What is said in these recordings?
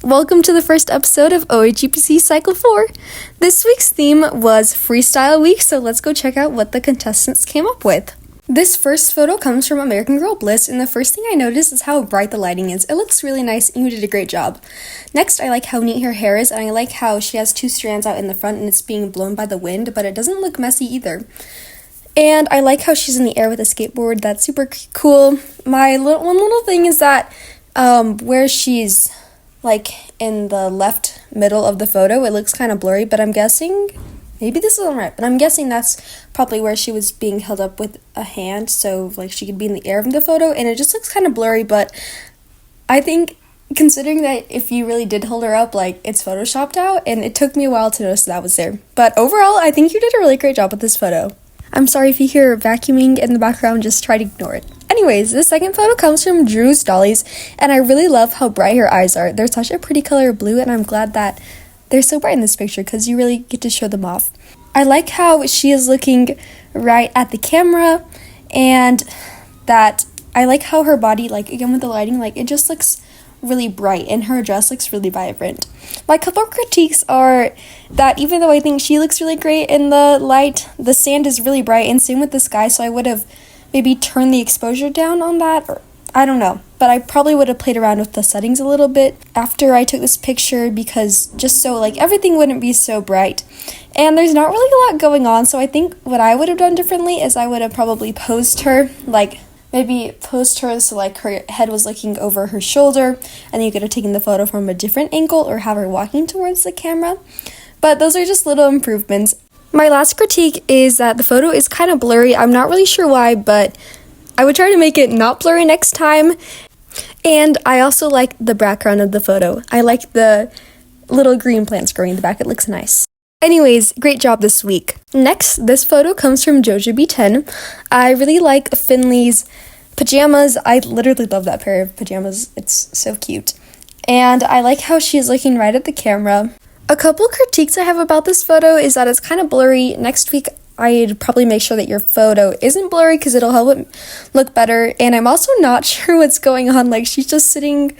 Welcome to the first episode of OAGPC Cycle 4. This week's theme was Freestyle Week, so let's go check out what the contestants came up with. This first photo comes from American Girl Bliss, and the first thing I noticed is how bright the lighting is. It looks really nice, and you did a great job. Next, I like how neat her hair is, and I like how she has two strands out in the front, and it's being blown by the wind, but it doesn't look messy either. And I like how she's in the air with a skateboard. That's super cool. One little thing is that where she's like in the left middle of the photo, it looks kind of blurry, but I'm guessing, maybe this isn't right, but I'm guessing that's probably where she was being held up with a hand, so like she could be in the air of the photo, and it just looks kind of blurry, but I think considering that if you really did hold her up, like it's photoshopped out, and it took me a while to notice that was there. But overall, I think you did a really great job with this photo. I'm sorry if you hear vacuuming in the background, just try to ignore it. Anyways, the second photo comes from Drew's Dollies, and I really love how bright her eyes are. They're such a pretty color of blue, and I'm glad that they're so bright in this picture because you really get to show them off. I like how she is looking right at the camera, and that I like how her body, like again with the lighting, like it just looks really bright, and her dress looks really vibrant. My couple of critiques are that even though I think she looks really great in the light, the sand is really bright, and same with the sky, so I would have maybe turned the exposure down on that, or I don't know, but I probably would have played around with the settings a little bit after I took this picture, because just so like everything wouldn't be so bright. And there's not really a lot going on, so I think what I would have done differently is I would have probably posed her, like maybe posed her so like her head was looking over her shoulder, and then you could have taken the photo from a different angle or have her walking towards the camera. But those are just little improvements. My last critique is that the photo is kind of blurry. I'm not really sure why, but I would try to make it not blurry next time. And I also like the background of the photo. I like the little green plants growing in the back. It looks nice. Anyways, great job this week. Next, this photo comes from Jojo B10. I really like Finley's pajamas. I literally love that pair of pajamas. It's so cute. And I like how she's looking right at the camera. A couple critiques I have about this photo is that it's kind of blurry. Next week, I'd probably make sure that your photo isn't blurry because it'll help it look better. And I'm also not sure what's going on. Like, she's just sitting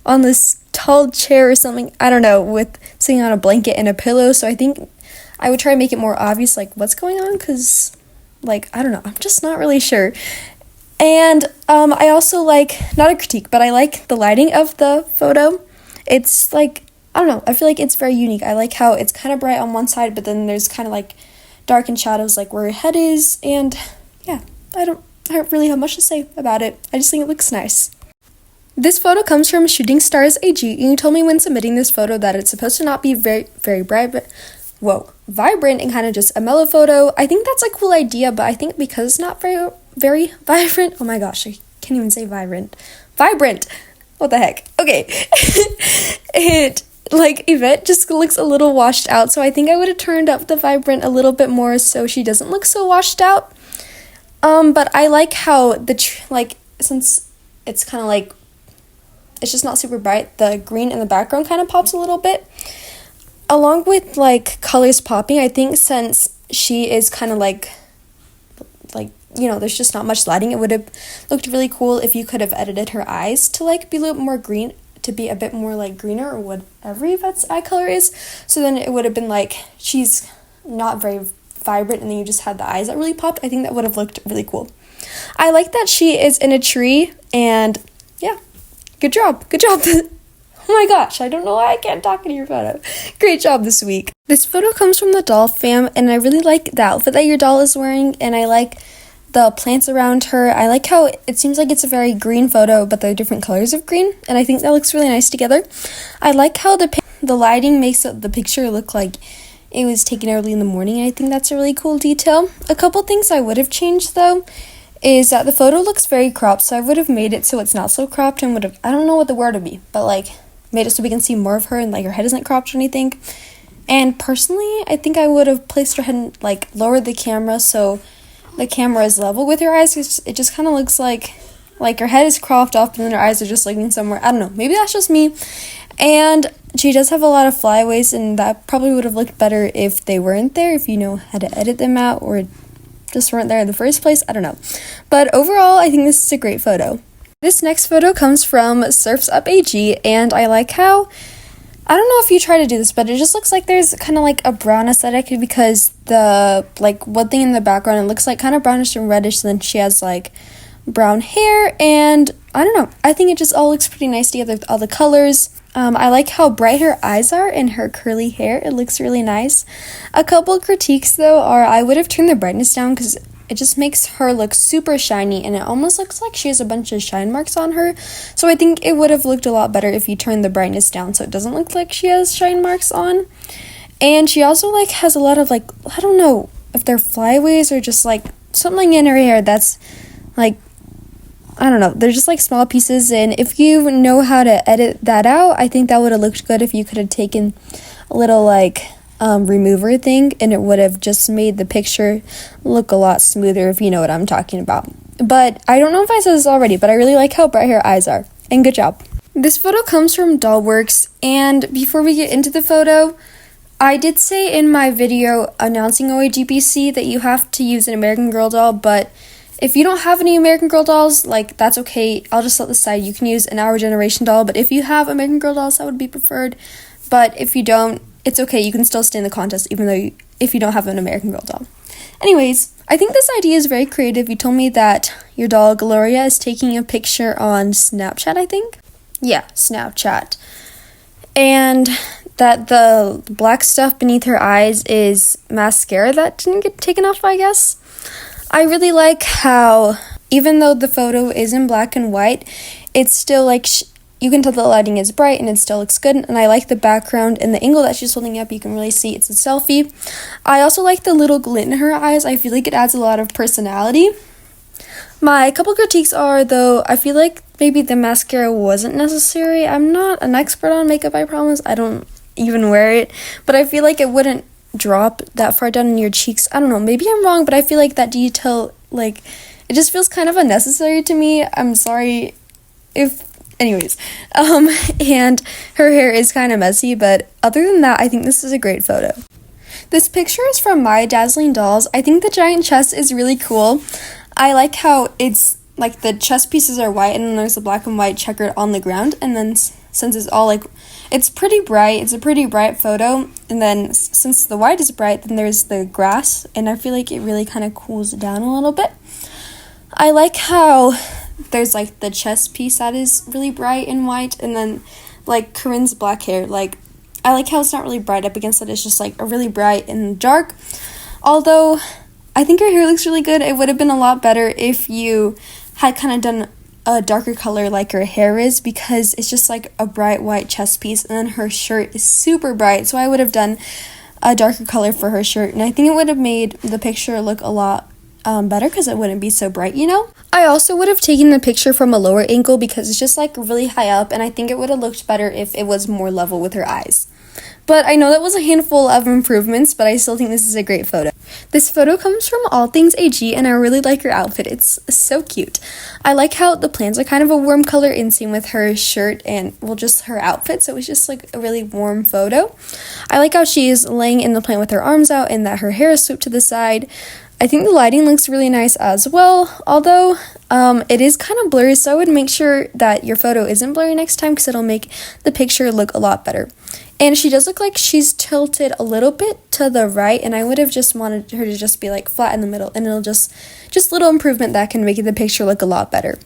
on this tall chair or something, I don't know, with sitting on a blanket and a pillow. So I think I would try to make it more obvious, like, what's going on, because, like, I don't know, I'm just not really sure. And I also like, not a critique, but I like the lighting of the photo. It's like, I don't know, I feel like it's very unique. I like how it's kind of bright on one side, but then there's kind of like dark and shadows like where her head is, and yeah, I don't really have much to say about it. I just think it looks nice. This photo comes from Shooting Stars AG, and you told me when submitting this photo that it's supposed to not be very bright, but vibrant and kind of just a mellow photo. I think that's a cool idea, but I think because it's not very vibrant, oh my gosh, I can't even say vibrant, what the heck, okay, Yvette just looks a little washed out, so I think I would have turned up the vibrant a little bit more so she doesn't look so washed out. But I like how since it's kind of like, it's just not super bright, the green in the background kind of pops a little bit. Along with like colors popping, I think since she is kind of like, you know, there's just not much lighting, it would have looked really cool if you could have edited her eyes to like be a little more green, to be a bit more like greener or whatever Yvette's eye color is. So then it would have been like she's not very vibrant and then you just had the eyes that really popped. I think that would have looked really cool. I like that she is in a tree, and yeah, good job. Oh my gosh, I don't know why I can't talk in your photo. Great job this week. This photo comes from the doll fam, and I really like the outfit that your doll is wearing, and I like the plants around her. I like how it seems like it's a very green photo, but they're different colors of green, and I think that looks really nice together. I like how the lighting makes the picture look like it was taken early in the morning, and I think that's a really cool detail. A couple things I would have changed, though, is that the photo looks very cropped, so I would have made it so it's not so cropped, and I don't know what the word would be, but like made it so we can see more of her and like her head isn't cropped or anything. And personally, I think I would have placed her head and like lowered the camera so the camera is level with her eyes. It just kind of looks like her head is cropped up and then her eyes are just looking somewhere. I don't know, maybe that's just me. And she does have a lot of flyaways, and that probably would have looked better if they weren't there, if you know how to edit them out or just weren't there in the first place. I don't know, but overall I think this is a great photo. This next photo comes from Surfs Up AG, and I like how I don't know if you try to do this, but it just looks like there's kind of like a brown aesthetic because the, like, one thing in the background, it looks like kind of brownish and reddish, and then she has, like, brown hair, and I don't know. I think it just all looks pretty nice together with all the colors. I like how bright her eyes are and her curly hair. It looks really nice. A couple critiques, though, are I would have turned the brightness down because it just makes her look super shiny, and it almost looks like she has a bunch of shine marks on her. So I think it would have looked a lot better if you turned the brightness down so it doesn't look like she has shine marks on. And she also, like, has a lot of, like, I don't know if they're flyaways or just, like, something in her hair that's, like, I don't know, they're just like small pieces, and if you know how to edit that out, I think that would have looked good if you could have taken a little like remover thing, and it would have just made the picture look a lot smoother, if you know what I'm talking about. But I don't know if I said this already, but I really like how bright her eyes are, and good job. This photo comes from Dollworks, and before we get into the photo, I did say in my video announcing OAGPC that you have to use an American Girl doll, but if you don't have any American Girl dolls, like, that's okay. I'll just let this aside. You can use an Our Generation doll, but if you have American Girl dolls, that would be preferred. But if you don't, it's okay. You can still stay in the contest, even though if you don't have an American Girl doll. Anyways, I think this idea is very creative. You told me that your doll, Gloria, is taking a picture on Snapchat, I think? Yeah, Snapchat. And that the black stuff beneath her eyes is mascara that didn't get taken off, I guess. I really like how, even though the photo is in black and white, it's still like, you can tell the lighting is bright and it still looks good, and I like the background and the angle that she's holding up. You can really see it's a selfie. I also like the little glint in her eyes. I feel like it adds a lot of personality. My couple critiques are, though, I feel like maybe the mascara wasn't necessary. I'm not an expert on makeup, I promise. I don't even wear it, but I feel like it wouldn't drop that far down in your cheeks. I don't know, maybe I'm wrong, but I feel like that detail, like, it just feels kind of unnecessary to me. I'm sorry if, anyways, and her hair is kind of messy, but other than that, I think this is a great photo. This picture is from My Dazzling Dolls. I think the giant chest is really cool. I like how it's, like, the chest pieces are white, and then there's a black and white checkered on the ground, and then since it's all, like, it's pretty bright, it's a pretty bright photo, and then since the white is bright, then there's the grass, and I feel like it really kind of cools it down a little bit. I like how there's, like, the chest piece that is really bright and white, and then, like, Corinne's black hair, like, I like how it's not really bright up against it, it's just, like, a really bright and dark, although I think her hair looks really good. It would have been a lot better if you had kind of done a darker color like her hair is, because it's just like a bright white chest piece, and then her shirt is super bright, so I would have done a darker color for her shirt, and I think it would have made the picture look a lot better because it wouldn't be so bright, you know? I also would have taken the picture from a lower angle because it's just like really high up, and I think it would have looked better if it was more level with her eyes. But I know that was a handful of improvements, but I still think this is a great photo. This photo comes from All Things AG, and I really like her outfit. It's so cute. I like how the plants are kind of a warm color, and same with her shirt and, well, just her outfit, so it's just like a really warm photo. I like how she is laying in the plant with her arms out and that her hair is swooped to the side. I think the lighting looks really nice as well, although it is kind of blurry, so I would make sure that your photo isn't blurry next time because it'll make the picture look a lot better. And she does look like she's tilted a little bit to the right, and I would have just wanted her to just be like flat in the middle, and it'll just little improvement that can make the picture look a lot better.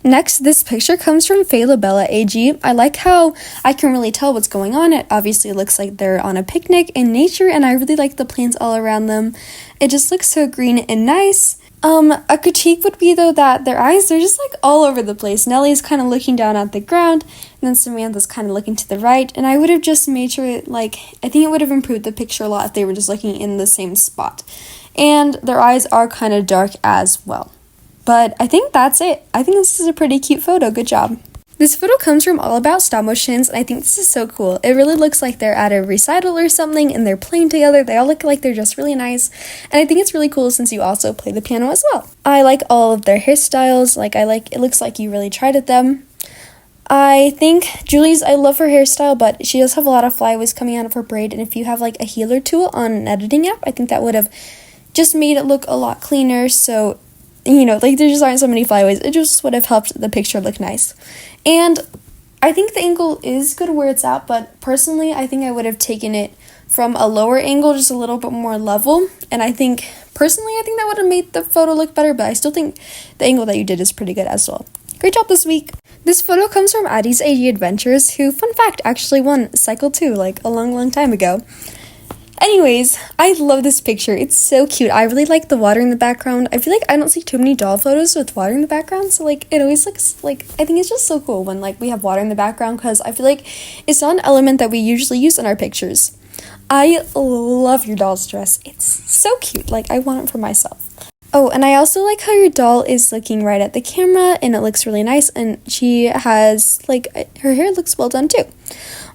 Next, this picture comes from Bella AG. I like how I can really tell what's going on. It obviously looks like they're on a picnic in nature, and I really like the plants all around them. It just looks so green and nice. A critique would be, though, that their eyes, they're just like all over the place. Nellie's kind of looking down at the ground, and then Samantha's kind of looking to the right, and I would have just made sure, like, I think it would have improved the picture a lot if they were just looking in the same spot. And their eyes are kind of dark as well. But I think that's it. I think this is a pretty cute photo. Good job. This photo comes from All About Stop Motions, and I think this is so cool. It really looks like they're at a recital or something, and they're playing together. They all look like they're just really nice, and I think it's really cool since you also play the piano as well. I like all of their hairstyles. It looks like you really tried at them. I think Julie's, I love her hairstyle, but she does have a lot of flyaways coming out of her braid, and if you have like a healer tool on an editing app, I think that would have just made it look a lot cleaner, so you know, like there just aren't so many flyaways. It just would have helped the picture look nice. And I think the angle is good where it's at, but personally, I think I would have taken it from a lower angle, just a little bit more level. And I think that would have made the photo look better, but I still think the angle that you did is pretty good as well. Great job this week. This photo comes from Addie's AG Adventures, who, fun fact, actually won Cycle 2 like a long time ago. Anyways, I love this picture. It's so cute. I really like the water in the background. I feel like I don't see too many doll photos with water in the background, so like it always looks like, I think it's just so cool when like we have water in the background, because I feel like it's not an element that we usually use in our pictures. I love your doll's dress. It's so cute. Like, I want it for myself. Oh, and I also like how your doll is looking right at the camera, and it looks really nice, and she has, like, her hair looks well done too.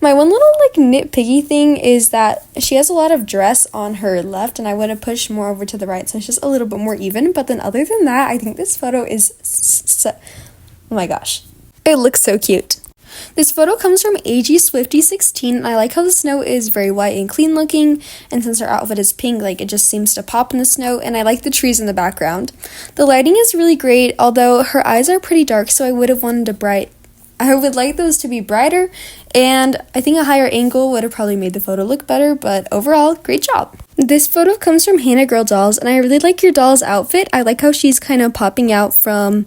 My one little, like, nitpicky thing is that she has a lot of dress on her left, and I would have pushed more over to the right, so it's just a little bit more even. But then other than that, I think this photo is oh my gosh. It looks so cute. This photo comes from AG Swifty16, and I like how the snow is very white and clean looking, and since her outfit is pink, like, it just seems to pop in the snow, and I like the trees in the background. The lighting is really great, although her eyes are pretty dark, so I would like those to be brighter, and I think a higher angle would have probably made the photo look better, but overall, great job. This photo comes from Hannah Girl Dolls, and I really like your doll's outfit. I like how she's kind of popping out from,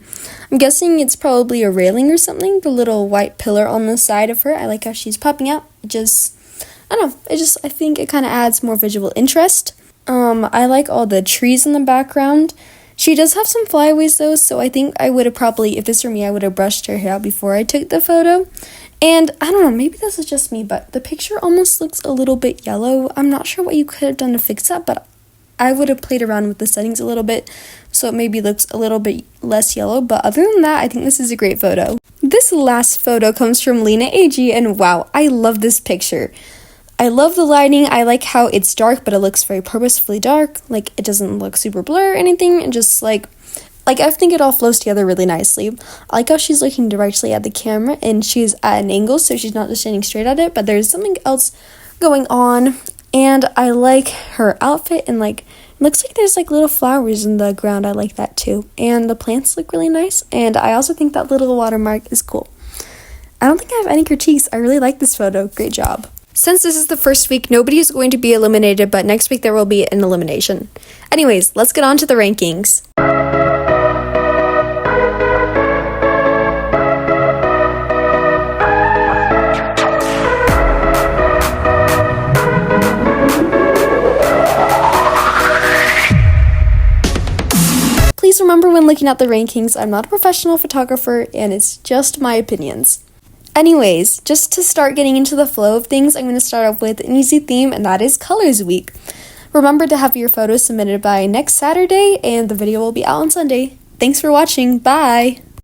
I'm guessing it's probably a railing or something, the little white pillar on the side of her. I like how she's popping out. I think it kind of adds more visual interest. I like all the trees in the background. She does have some flyaways though, so I think I would have probably, if this were me, I would have brushed her hair out before I took the photo. And I don't know, maybe this is just me, but the picture almost looks a little bit yellow. I'm not sure what you could have done to fix that, but I would have played around with the settings a little bit, so it maybe looks a little bit less yellow. But other than that, I think this is a great photo. This last photo comes from Lena AG, and wow, I love this picture. I love the lighting. I like how it's dark, but it looks very purposefully dark. Like, it doesn't look super blur or anything, and just like I think it all flows together really nicely. I like how she's looking directly at the camera, and she's at an angle, so she's not just standing straight at it, but there's something else going on. And I like her outfit, and like, it looks like there's like little flowers in the ground. I like that too. And the plants look really nice, and I also think that little watermark is cool. I don't think I have any critiques. I really like this photo. Great job. Since this is the first week, nobody is going to be eliminated, but next week there will be an elimination. Anyways, let's get on to the rankings. Please remember when looking at the rankings, I'm not a professional photographer, and it's just my opinions. Anyways, just to start getting into the flow of things, I'm going to start off with an easy theme, and that is Colors Week. Remember to have your photos submitted by next Saturday, and the video will be out on Sunday. Thanks for watching. Bye!